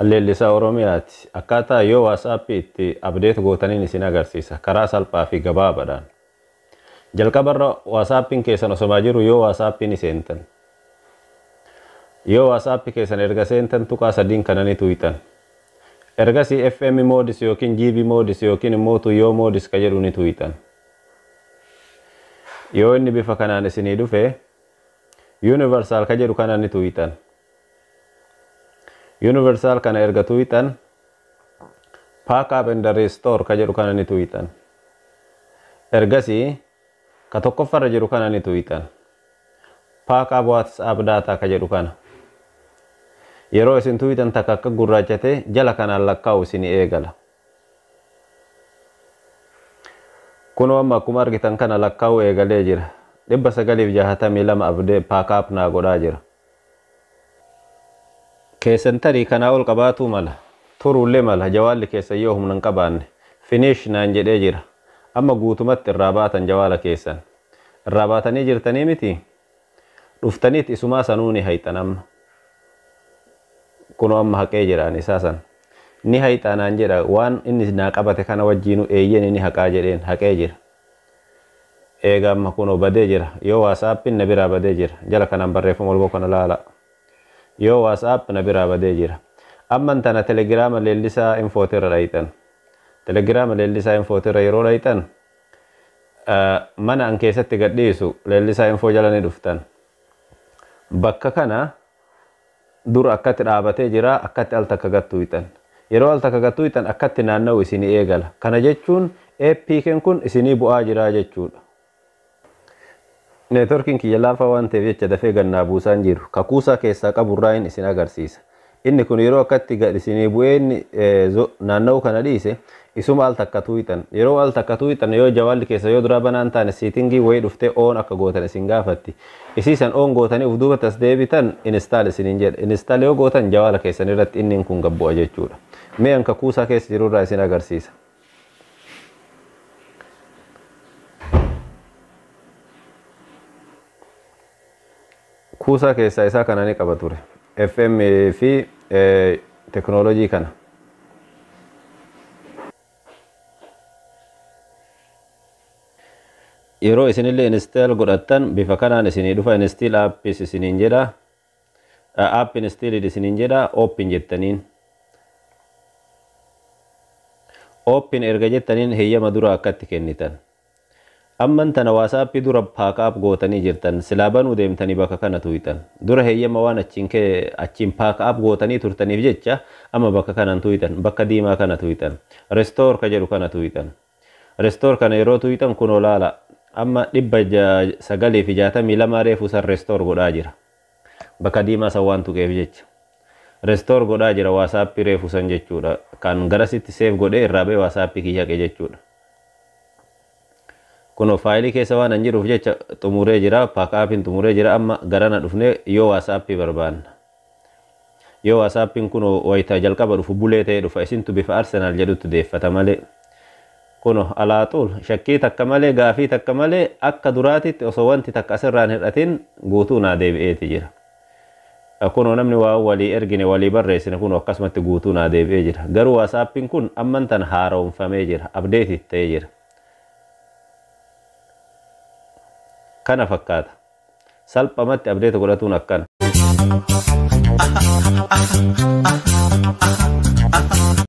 Alleellisaa Oromiyaati. Akkaataa yoo WhatsApp itti update gootaniin isin agarsiisa. Karaa salphaa fi gabaabaadhaan. Jalqabarra WhatsAppin keessan osomaa jiru yoo WhatsAppin seentan. Yoo WhatsApp keessan erga seentan tuqaa sadiin kanani tuuyitan. Ergasii FM modis yookiin GB modis yookiin immoo tuyyoo modis ka jedhu ni tuuyitan. Yoo inni bifa kanaan isinii dhufe universal ka jedhu kanaan ni tuuyitan. Universal kana erga tuuyitan pack up and restore ka jedhu kana ni tuuyitan. Ergasii ka tokkoffarra jedhu kana ni tuuyitan. Pack up WhatsApp data ka jedhu kana. Yeroo isin tuuyitan takka akka gurraachate jala kanaan lakkaa'u isinii eegala. Kunoo amma akkuma argitan kana lakkaa'u eegalee jira. 962 abdee pack up naa godhaa jira. Keessan tarii kanaa ol qabaatu mala. Turullee mala jawaalli keessan yoo humna hin qabaanne. Finish naan jedhee jira. Amma guutumatti irraa baatan jawaala keessan. Irraa baatanii jirtanii miti. Dhuftaniit isumaa sanuu ni hayxan amma. Kunoo amma haqee jiraan isaa san. Ni hayxanaan jedha waan inni naa qabate kana wajjiinu eeyyen inni haqaa jedheen haqee jira. Eega amma kunoo badee jira. Yoo WhatsAppin na biraa badee jira. Jala kanaan barreeffama walboo kana laala. Yoo WhatsApp na biraa badee jira. Amman tana Telegrama leellisaa infootirra dhayxan. Telegrama leellisaa infootirra yeroo dhayxan mana an keessatti gadhiisu leellisaa infoo jala ni dhuftan. Bakka kana dura akkatti dhaabatee jira akkatti al takka gattuuyitan. Yeroo al takka gattuuyitan akkatti naanna'u isinii eegala. Kana jechuun APK'n kun isinii bu'aa jira jechuudha. Neetworkiin kiyya laafaa waan ta'eef jecha dafee gannaa buusaan jiru. Kakuusaa keessaa qaburraa hin isin agarsiisa. Inni kun yeroo akkatti gad isinii bu'ee naanna'u kana dhiise isuma al takka tuuyitan. Yeroo al takka tuuyitan yoo jawaalli keessa yoo dura banaan taane siitingii wayii dhuftee oon akka gootan isin gaafatti. Isiisan oon gootanii uf duuba tas deebitan install isiniin jedha. Install yoo gootan jawaala keessan irratti inni kun gabbu'a jechuudha. Mee an kakuusaa keessa jirurraa isin agarsiisa. Kuusaa keessaa isaa kana ni qaba ture. FM fi teknoolojii kana. Yeroo isinillee install godhattan bifa kanaan isinii dhufa install appis isiniin jedha. App installed isiniin jedha open jettaniin. Open erga jettaniin heeyyama dura akkatti kennitan. Amman tana WhatsApp dura pack up gootanii jirtan silaa banuu deemtanii bakka kana tuuyitan. Dura heeyyama waan achiin pack up gootanii turtaniif jecha amma bakka kanan tuuyitan bakka diimaa kana tuuyitan. Restore ka jedhu kana tuuyitan. Restore kana yeroo tuuyitan kunoo laala amma 962 reefu san restore godhaa jira. Bakka diimaa san waan tuqeef jecha. Restore godhaa jira WhatsApp reefu san jechuudha. Kan garasitti save godhee irraa ba'ee WhatsApp kiyya haqe jechuudha. Kuno faayilii keessa waan an jiruuf jecha xumuree jira pack upin xumuree jira amma garana dhufne yoo WhatsApp barbaanna. Yoo WhatsAppin kuno wayita jalqaba dhufu bulee ta'ee dhufa isintu bifa Arsenal jedhutti deeffata malee. Kuno alaaxuul shakkii takka malee gaafii takka malee akka duraatitti osoo wanti takka asirraan hir'atin guutuu naa deebi'eeti jira. Kuno namni waa walii ergine walii barreessine kuno akkasumatti guutuu naa deebi'ee jira. Garuu WhatsAppin kun amman tan haaromfamee jira update ta'ee jira. Kana fakkaata. Salphamatti update godhatuun akkana.